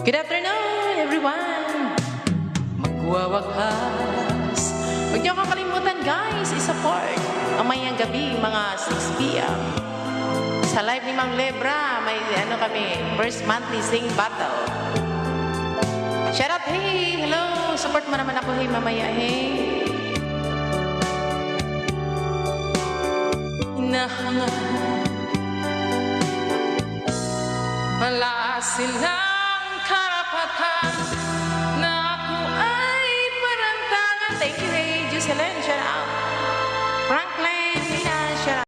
Good afternoon, everyone! Magwawakas. Huwag niyo kakalimutan, guys, i-support mamayang gabi, mga 6 p.m. Sa live ni Mang Lebra, may kami, first monthly sing battle. Shout out, hey! Hello! Support mo naman ako, hey, mamaya, hey! Hinahangad wala sila